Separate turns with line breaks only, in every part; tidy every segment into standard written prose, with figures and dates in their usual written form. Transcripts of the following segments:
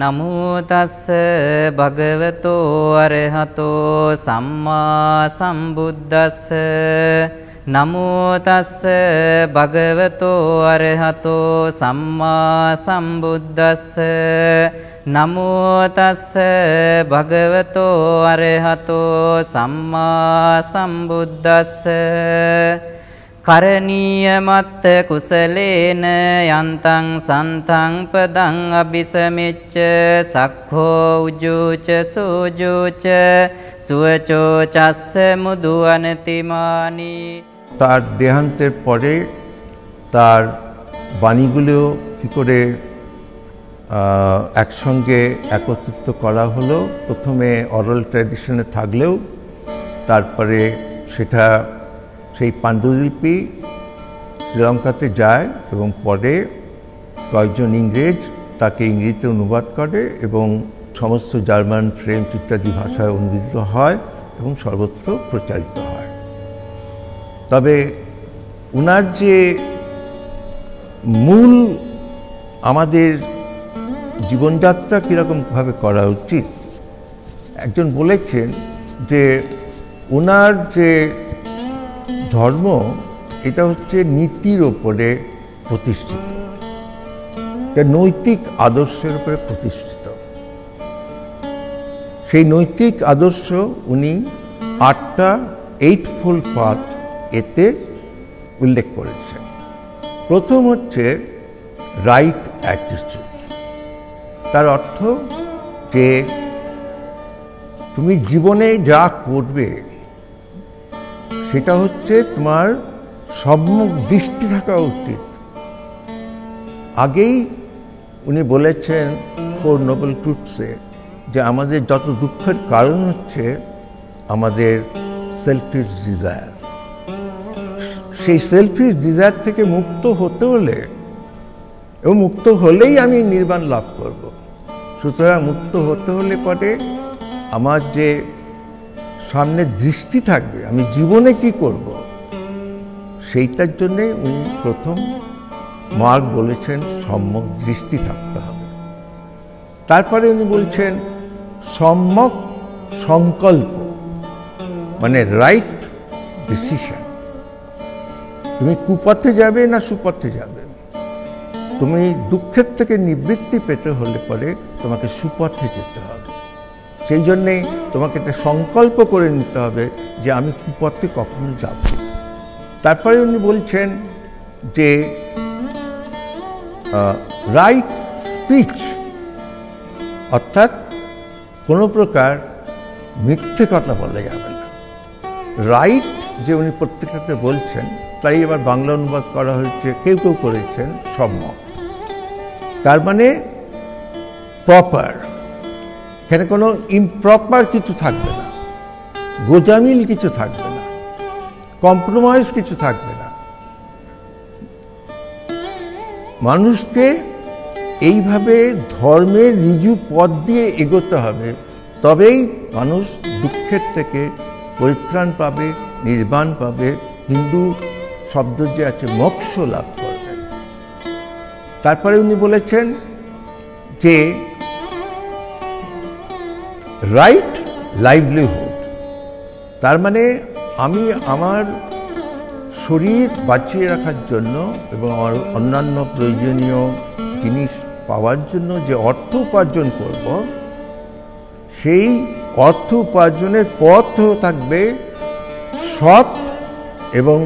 නමෝ තස්ස භගවතෝ අරහතෝ සම්මා සම්බුද්දස්ස නමෝ තස්ස භගවතෝ අරහතෝ සම්මා සම්බුද්දස්ස නමෝ තස්ස භගවතෝ අරහතෝ සම්මා සම්බුද්දස්ස කරණීය මත්ත කුසලේන යන්තං සන්තං පදං අபிසමෙච්ච සක්ඛෝ උජුච සෝජුච সুচো চাස්ස মুদু অনতিমানি।
তার দেহান্তের পরে তার বাণীগুলো কি করে একসঙ্গে একত্রিত করা হলো, প্রথমে অরাল ট্র্যাডিশনে থাকলেও তারপরে সেটা সেই পাণ্ডুলিপি শ্রীলঙ্কাতে যায় এবং পরে কয়েকজন ইংরেজ তাকে ইংরেজিতে অনুবাদ করে এবং সমস্ত জার্মান, ফ্রেঞ্চ ইত্যাদি ভাষায় অনুদিত হয় এবং সর্বত্র প্রচারিত হয়। তবে ওনার যে মূল আমাদের জীবনযাত্রা কীরকমভাবে করা উচিত, একজন বলেছেন যে ওনার যে ধর্ম এটা হচ্ছে নীতির ওপরে প্রতিষ্ঠিত, নৈতিক আদর্শের উপরে প্রতিষ্ঠিত। সেই নৈতিক আদর্শ উনি 8টা এইটফোল্ড পাথ এতে উল্লেখ করেছেন। প্রথম হচ্ছে রাইট অ্যাটিটিউড। তার অর্থ যে তুমি জীবনে যা করবে সেটা হচ্ছে তোমার সম্যক দৃষ্টি থাকা উচিত। আগেই উনি বলেছেন 4 নোবেল ট্রুথসে যে আমাদের যত দুঃখের কারণ হচ্ছে আমাদের সেলফিশ ডিজায়ার। সেই সেলফিশ ডিজায়ার থেকে মুক্ত হতে হলে এবং মুক্ত হলেই আমি নির্বাণ লাভ করব। সুতরাং মুক্ত হতে হলে পরে আমার যে সামনে দৃষ্টি থাকবে, আমি জীবনে কি করব, সেইটার জন্যে উনি প্রথম মার্ক বলেছেন সম্যক দৃষ্টি থাকতে হবে। তারপরে উনি বলছেন সম্যক সংকল্প, মানে রাইট ডিসিশন। তুমি কুপথে যাবে না সুপথে যাবে, তুমি দুঃখের থেকে নিবৃত্তি পেতে হলে পরে তোমাকে সুপথে যেতে হবে। সেই জন্যেই তোমাকে একটা সংকল্প করে নিতে হবে যে আমি কুপথে কখনো যাব। তারপরে উনি বলছেন যে রাইট স্পিচ, অর্থাৎ কোনো প্রকার মিথ্যে কথা বলা যাবে না। রাইট যে উনি প্রত্যেকটাতে বলছেন, তাই এবার বাংলা অনুবাদ করা হয়েছে, কেউ কেউ করেছেন সম্যক। তার মানে প্রপার, এখানে কোনো ইমপ্রপার কিছু থাকবে না, গোজামিল কিছু থাকবে না, কম্প্রোমাইজ কিছু থাকবে না। মানুষকে এইভাবে ধর্মের ঋজু পথ দিয়ে এগোতে হবে, তবেই মানুষ দুঃখের থেকে পরিত্রাণ পাবে, নির্বাণ পাবে, হিন্দু শব্দ যে আছে মোক্ষ লাভ করবে। তারপরে উনি বলেছেন যে রাইট লাইভলিহুড, তার মানে আমি আমার শরীর বাঁচিয়ে রাখার জন্য এবং আমার অন্যান্য প্রয়োজনীয় জিনিস পাওয়ার জন্য যে অর্থ উপার্জন করব, সেই অর্থ উপার্জনের পথ থাকবে সৎ, এবং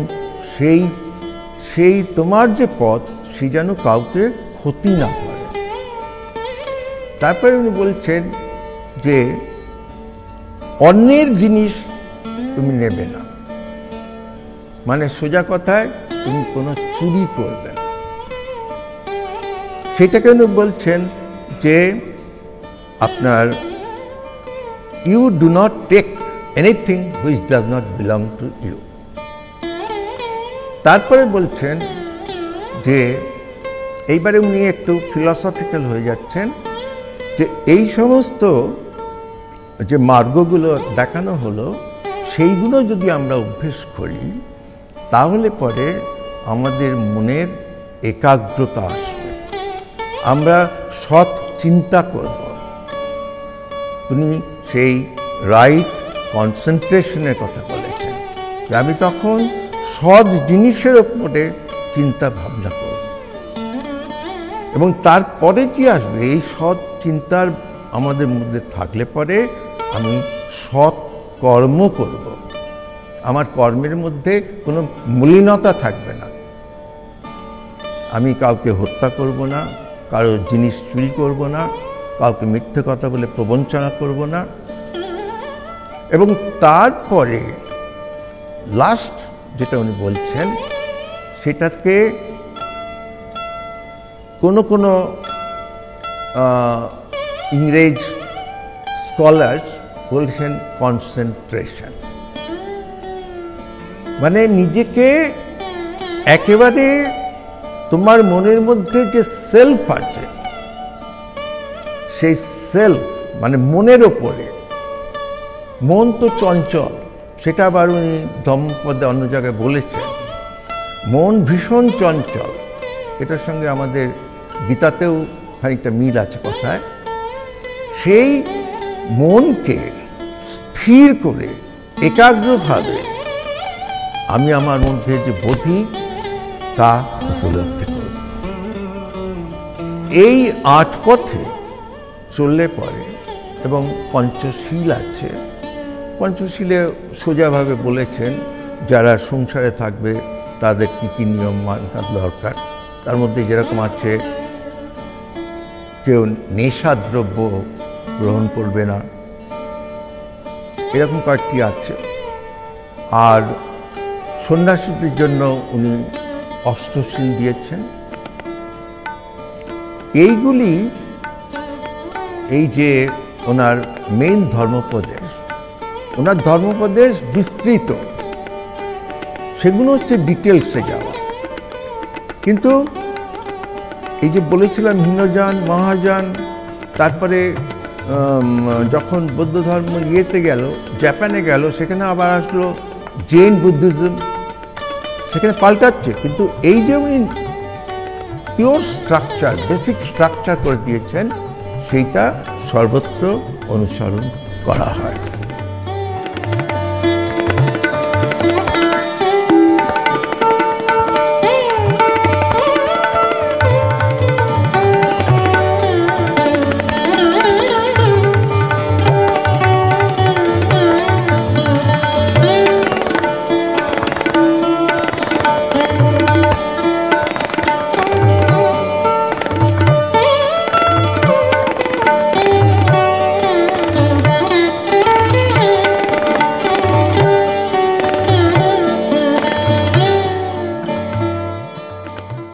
সেই তোমার যে পথ সে যেন কাউকে ক্ষতি না করে। তারপরে উনি বলছেন যে অন্যের জিনিস তুমি নেবে না, মানে সোজা কথায় তুমি কোনো চুরি করবে না। সেটাকে উনি বলছেন যে আপনার you do not take anything which does not belong to you. তারপরে বলছেন যে এইবারে উনি একটু ফিলসফিক্যাল হয়ে যাচ্ছেন, যে এই সমস্ত যে মার্গগুলো দেখানো হলো সেইগুলো যদি আমরা অভ্যেস করি তাহলে পরে আমাদের মনের একাগ্রতা আসবে, আমরা সৎ চিন্তা করব, উনি সেই রাইট কনসেন্ট্রেশনের কথা বলেছেন, যে আমি তখন সৎ জিনিসের ওপরে চিন্তা ভাবনা করব, এবং তারপরে কি আসবে, এই সৎ চিন্তার আমাদের মধ্যে থাকলে পরে আমি সৎ কর্ম করব, আমার কর্মের মধ্যে কোনো মলিনতা থাকবে না, আমি কাউকে হত্যা করব না, কারো জিনিস চুরি করব না, কাউকে মিথ্যে কথা বলে প্রবঞ্চনা করব না। এবং তারপরে লাস্ট যেটা উনি বলছেন, সেটাকে কোনো ইংরেজ স্কলার্স বলছেন কনসেন্ট্রেশন, মানে নিজেকে একেবারে তোমার মনের মধ্যে যে সেলফ আছে, সেই সেলফ মানে মনের ওপরে, মন তো চঞ্চল, সেটা আবার উনি ধম্মপদে অন্য জায়গায় বলেছেন, মন ভীষণ চঞ্চল, এটার সঙ্গে আমাদের গীতাতেও খানিকটা মিল আছে কথায়। সেই মনকে স্থির করে একাগ্রভাবে আমি আমার মধ্যে যে বোধি তা উপলব্ধি করব। এই 8 পথে চললে পরে, এবং পঞ্চশীল আছে, পঞ্চশীলে সোজাভাবে বলেছেন যারা সংসারে থাকবে তাদের কী কী নিয়ম মানা দরকার। তার মধ্যে যেরকম আছে, কেউ নেশাদ্রব্য গ্রহণ করবে না, এরকম কয়েকটি আছে। আর সন্ন্যাসীদের জন্য উনি অষ্টশীল দিয়েছেন। এইগুলি এই যে ওনার মেইন ধর্মোপদেশ, ওনার ধর্মোপদেশ বিস্তৃত, সেগুলো হচ্ছে ডিটেলসে যাওয়া। কিন্তু এই যে বলেছিলাম হীনযান, মহাযান, তারপরে যখন বৌদ্ধ ধর্ম ইয়েতে গেল, জাপানে গেল, সেখানে আবার আসলো জৈন বুদ্ধিজম, সেখানে পাল্টাচ্ছে। কিন্তু এই যে উনি পিওর স্ট্রাকচার, বেসিক স্ট্রাকচার করে দিয়েছেন, সেইটা সর্বত্র অনুসরণ করা হয়।